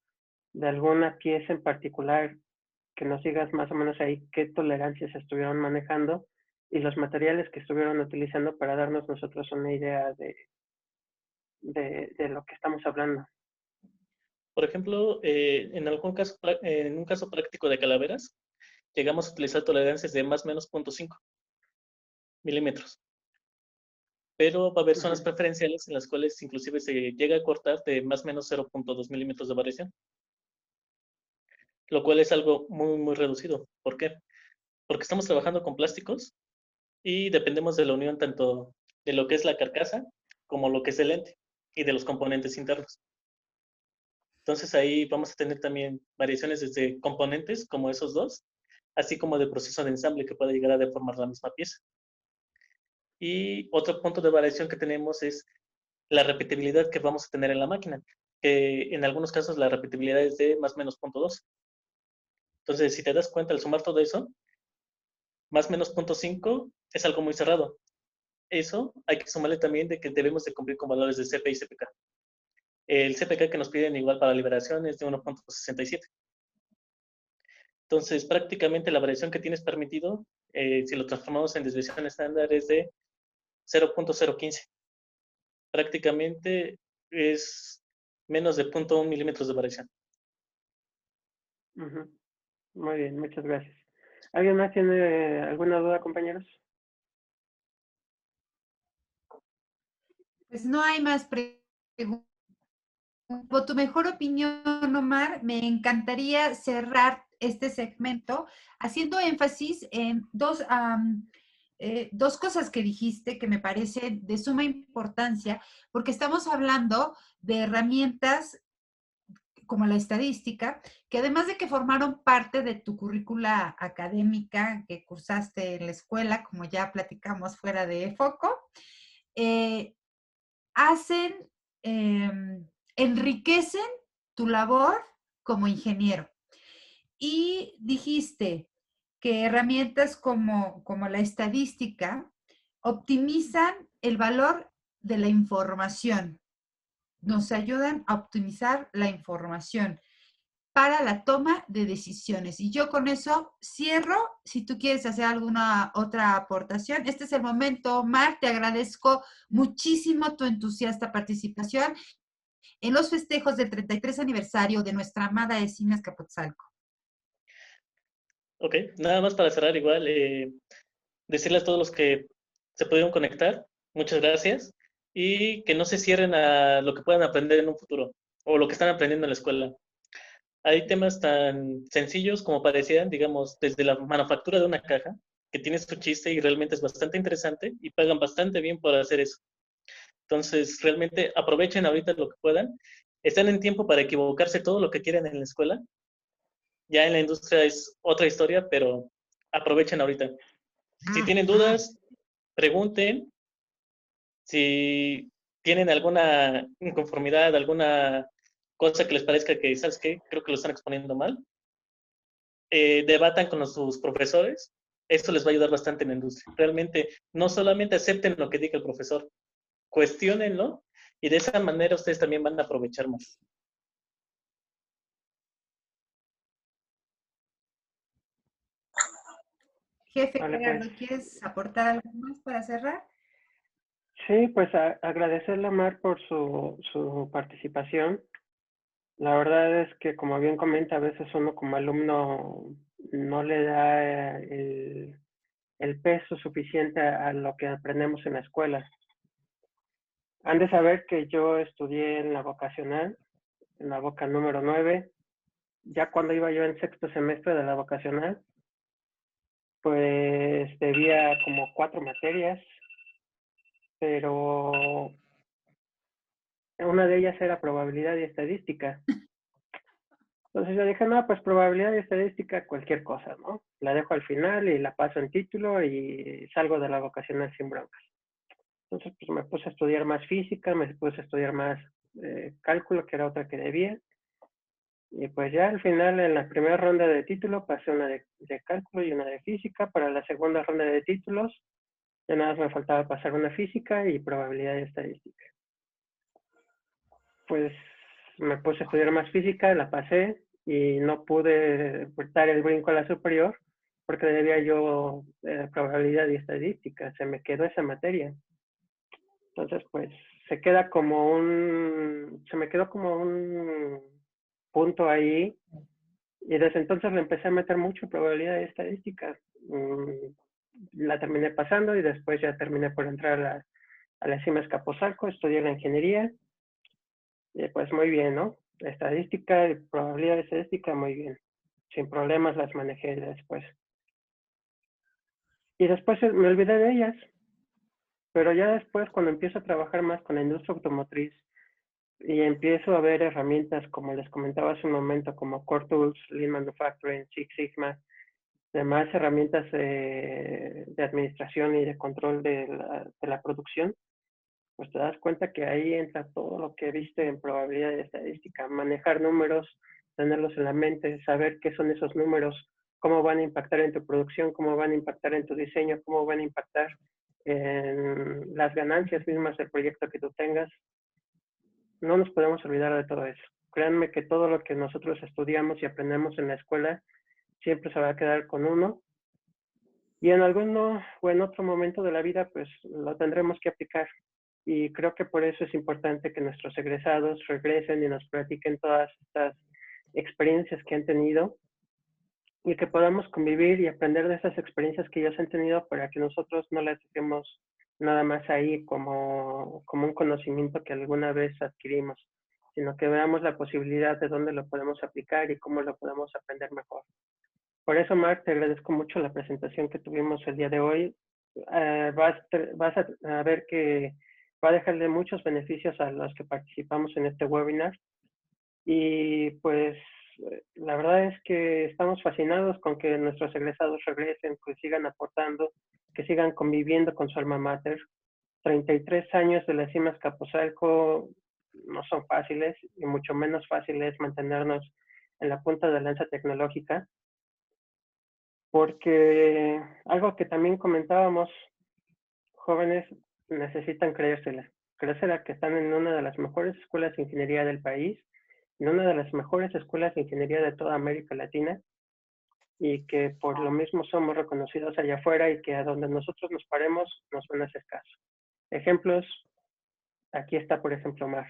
de alguna pieza en particular que nos digas más o menos ahí qué tolerancias estuvieron manejando y los materiales que estuvieron utilizando para darnos nosotros una idea de lo que estamos hablando. por ejemplo, en un caso práctico de calaveras, llegamos a utilizar tolerancias de más o menos 0.5 milímetros. Pero va a haber zonas Ujú. preferenciales en las cuales inclusive se llega a cortar de más o menos 0.2 milímetros de variación, lo cual es algo muy, muy reducido. ¿Por qué? Porque estamos trabajando con plásticos y dependemos de la unión tanto de lo que es la carcasa como lo que es el lente y de los componentes internos. Entonces ahí vamos a tener también variaciones desde componentes como esos dos, así como de proceso de ensamble que puede llegar a deformar la misma pieza. Y otro punto de variación que tenemos es la repetibilidad que vamos a tener en la máquina, que en algunos casos la repetibilidad es de más o menos 0.2. Entonces, si te das cuenta al sumar todo eso, más o menos 0.5 es algo muy cerrado. Eso hay que sumarle también de que debemos de cumplir con valores de CP y CPK. El CPK que nos piden igual para liberación es de 1.67. Entonces, prácticamente la variación que tienes permitido, si lo transformamos en desviación estándar, es de 0.015. Prácticamente es menos de 0.1 milímetros de variación. Ujú. Muy bien, muchas gracias. ¿Alguien más tiene alguna duda, compañeros? Pues no hay más preguntas. Por tu mejor opinión, Omar, me encantaría cerrar este segmento haciendo énfasis en dos cosas que dijiste que me parecen de suma importancia, porque estamos hablando de herramientas como la estadística, que además de que formaron parte de tu currícula académica que cursaste en la escuela, como ya platicamos fuera de foco, hacen, enriquecen tu labor como ingeniero. Y dijiste que herramientas como la estadística optimizan el valor de la información, nos ayudan a optimizar la información para la toma de decisiones. Y yo con eso cierro. Si tú quieres hacer alguna otra aportación, este es el momento, Omar. Te agradezco muchísimo tu entusiasta participación en los festejos del 33 aniversario de nuestra amada ESIM Azcapotzalco. Ok, nada más para cerrar igual, decirles a todos los que se pudieron conectar, muchas gracias, y que no se cierren a lo que puedan aprender en un futuro, o lo que están aprendiendo en la escuela. Hay temas tan sencillos como parecían, digamos, desde la manufactura de una caja, que tiene su chiste y realmente es bastante interesante, y pagan bastante bien por hacer eso. Entonces, realmente aprovechen ahorita lo que puedan. Están en tiempo para equivocarse todo lo que quieran en la escuela. Ya en la industria es otra historia, pero aprovechen ahorita. Si tienen dudas, pregunten. Si tienen alguna inconformidad, alguna cosa que les parezca que, ¿sabes qué? Creo que lo están exponiendo mal. Debatan con sus profesores. Esto les va a ayudar bastante en la industria. Realmente, no solamente acepten lo que diga el profesor, cuestiónenlo y de esa manera ustedes también van a aprovechar más. Jefe Vale, Gerardo, pues. ¿quieres aportar algo más para cerrar? Sí, pues agradecerle a Mar por su participación. La verdad es que, como bien comenta, a veces uno como alumno no le da el peso suficiente a lo que aprendemos en la escuela. Han de saber que yo estudié en la vocacional, en la voca número 9. Ya cuando iba yo en sexto semestre de la vocacional, pues debía como 4 materias, pero una de ellas era probabilidad y estadística. Entonces yo dije, no, pues probabilidad y estadística, cualquier cosa, ¿no? La dejo al final y la paso en título y salgo de la vocacional sin broncas. Entonces pues me puse a estudiar más física, me puse a estudiar más cálculo, que era otra que debía. Y pues ya al final, en la primera ronda de título, pasé una de cálculo y una de física. Para la segunda ronda de títulos, ya nada más me faltaba pasar una física y probabilidad y estadística. Pues me puse a estudiar más física, la pasé y no pude dar el brinco a la superior porque debía yo probabilidad y estadística, se me quedó esa materia. Entonces, pues se queda como se me quedó como un punto ahí y desde entonces le empecé a meter mucho probabilidad y estadística. La terminé pasando y después ya terminé por entrar a la CIMA Azcapotzalco, estudié la ingeniería. Y pues muy bien, ¿no? Estadística y probabilidad de estadística, muy bien. Sin problemas las manejé después. Y después me olvidé de ellas. Pero ya después, cuando empiezo a trabajar más con la industria automotriz y empiezo a ver herramientas, como les comentaba hace un momento, como Core Tools, Lean Manufacturing, Six Sigma, demás herramientas de administración y de control de la producción, pues te das cuenta que ahí entra todo lo que viste en probabilidad y estadística, manejar números, tenerlos en la mente, saber qué son esos números, cómo van a impactar en tu producción, cómo van a impactar en tu diseño, cómo van a impactar en las ganancias mismas del proyecto que tú tengas. No nos podemos olvidar de todo eso. Créanme que todo lo que nosotros estudiamos y aprendemos en la escuela siempre se va a quedar con uno. Y en alguno o en otro momento de la vida, pues lo tendremos que aplicar. Y creo que por eso es importante que nuestros egresados regresen y nos platiquen todas estas experiencias que han tenido y que podamos convivir y aprender de esas experiencias que ellos han tenido para que nosotros no las dejemos nada más ahí como un conocimiento que alguna vez adquirimos, sino que veamos la posibilidad de dónde lo podemos aplicar y cómo lo podemos aprender mejor. Por eso, Marc, te agradezco mucho la presentación que tuvimos el día de hoy. Vas a ver que va a dejarle muchos beneficios a los que participamos en este webinar. Y pues la verdad es que estamos fascinados con que nuestros egresados regresen, que sigan aportando, que sigan conviviendo con su alma mater. 33 años de la CIMA Azcapotzalco no son fáciles, y mucho menos fácil es mantenernos en la punta de lanza tecnológica. Porque algo que también comentábamos, jóvenes necesitan creérsela que están en una de las mejores escuelas de ingeniería del país, en una de las mejores escuelas de ingeniería de toda América Latina, y que por lo mismo somos reconocidos allá afuera y que a donde nosotros nos paremos nos van a hacer caso. Ejemplos, aquí está por ejemplo Omar.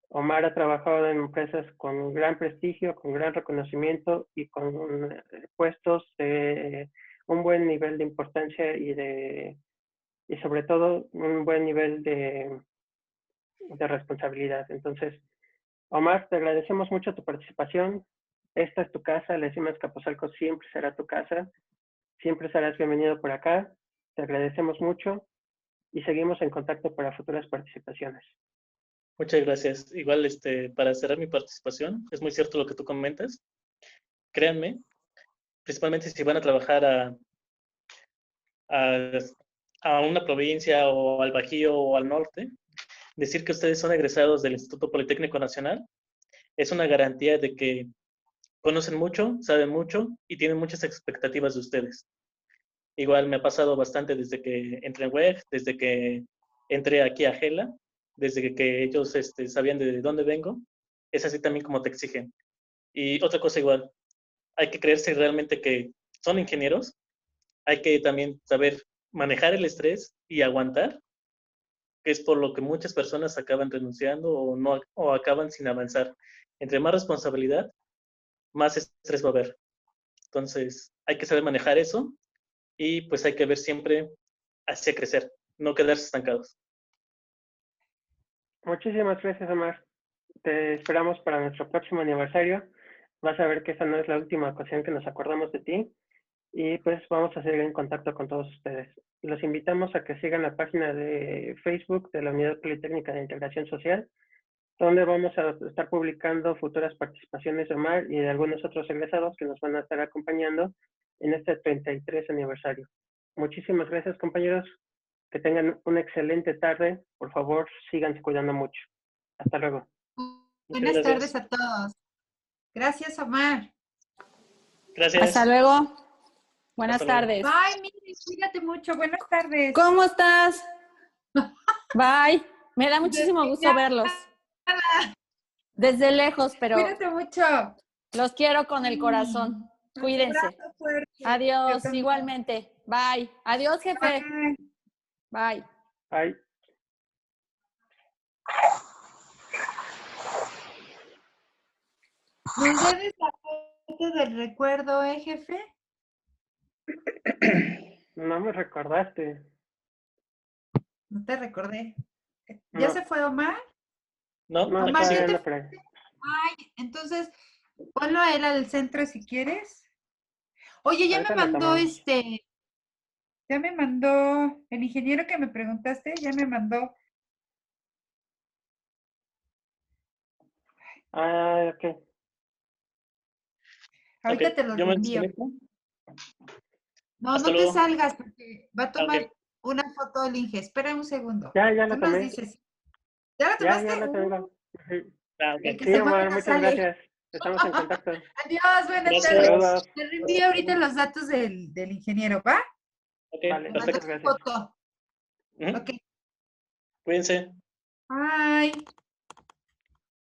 Omar ha trabajado en empresas con gran prestigio, con gran reconocimiento y con puestos de un buen nivel de importancia y sobre todo un buen nivel de responsabilidad. Entonces, Omar, te agradecemos mucho tu participación. Esta es tu casa, la CIMA Azcapotzalco siempre será tu casa. Siempre serás bienvenido por acá. Te agradecemos mucho y seguimos en contacto para futuras participaciones. Muchas gracias. Igual, para cerrar mi participación, es muy cierto lo que tú comentas. Créanme, principalmente si van a trabajar a una provincia o al Bajío o al norte, decir que ustedes son egresados del Instituto Politécnico Nacional es una garantía de que conocen mucho, saben mucho y tienen muchas expectativas de ustedes. Igual me ha pasado bastante desde que entré en web, desde que entré aquí a Gela, desde que ellos sabían de dónde vengo. Es así también como te exigen. Y otra cosa igual, hay que creerse realmente que son ingenieros, hay que también saber manejar el estrés y aguantar, que es por lo que muchas personas acaban renunciando o acaban sin avanzar. Entre más responsabilidad, más estrés va a haber. Entonces, hay que saber manejar eso y pues hay que ver siempre hacia crecer, no quedarse estancados. Muchísimas gracias, Omar. Te esperamos para nuestro próximo aniversario. Vas a ver que esta no es la última ocasión que nos acordamos de ti. Y pues vamos a seguir en contacto con todos ustedes. Los invitamos a que sigan la página de Facebook de la Unidad Politécnica de Integración Social, donde vamos a estar publicando futuras participaciones de Omar y de algunos otros egresados que nos van a estar acompañando en este 33 aniversario. Muchísimas gracias, compañeros. Que tengan una excelente tarde. Por favor, síganse cuidando mucho. Hasta luego. Buenas tardes a todos. Gracias, Omar. Gracias. Hasta luego. Buenas Hasta luego. tardes. Bye, Miri, cuídate mucho. Buenas tardes. ¿Cómo estás? Bye. Me da muchísimo gusto verlos. Desde lejos, pero Cuídate mucho. los quiero con el corazón. Cuídense. Un abrazo fuerte. Adiós, Yo también. igualmente. Bye. Adiós, jefe. Bye. Bye. Bye. ¿Nos debes la foto del recuerdo, jefe? No me recordaste. No te recordé. ¿Ya No. se fue Omar? No, No, aquí Omar, sí. yo todavía te- no, pero- Ay, entonces, ponlo a él al centro si quieres. Oye, ya Ahorita me lo mandó tomamos. ya me mandó, el ingeniero que me preguntaste, ya me mandó. Ah, ok. Ahorita Ok, te lo yo me envío. desconecto. No, Hasta no te luego. salgas porque va a tomar Ok. una foto del Inge. Espera un segundo. Ya Tú la nos tomé. dices. ¿Ya la Ya tomaste? la tengo. Ujú. Ok. El que Sí, se mueve Omar, no muchas sale. gracias. Estamos en contacto. Adiós, buenas Gracias. tardes. Saludos. Te reenvío ahorita los datos del ingeniero, ¿va? Ok, Vale, Te mando muchas perfecto. tu gracias. foto. Ujú. Ok. Cuídense. Bye.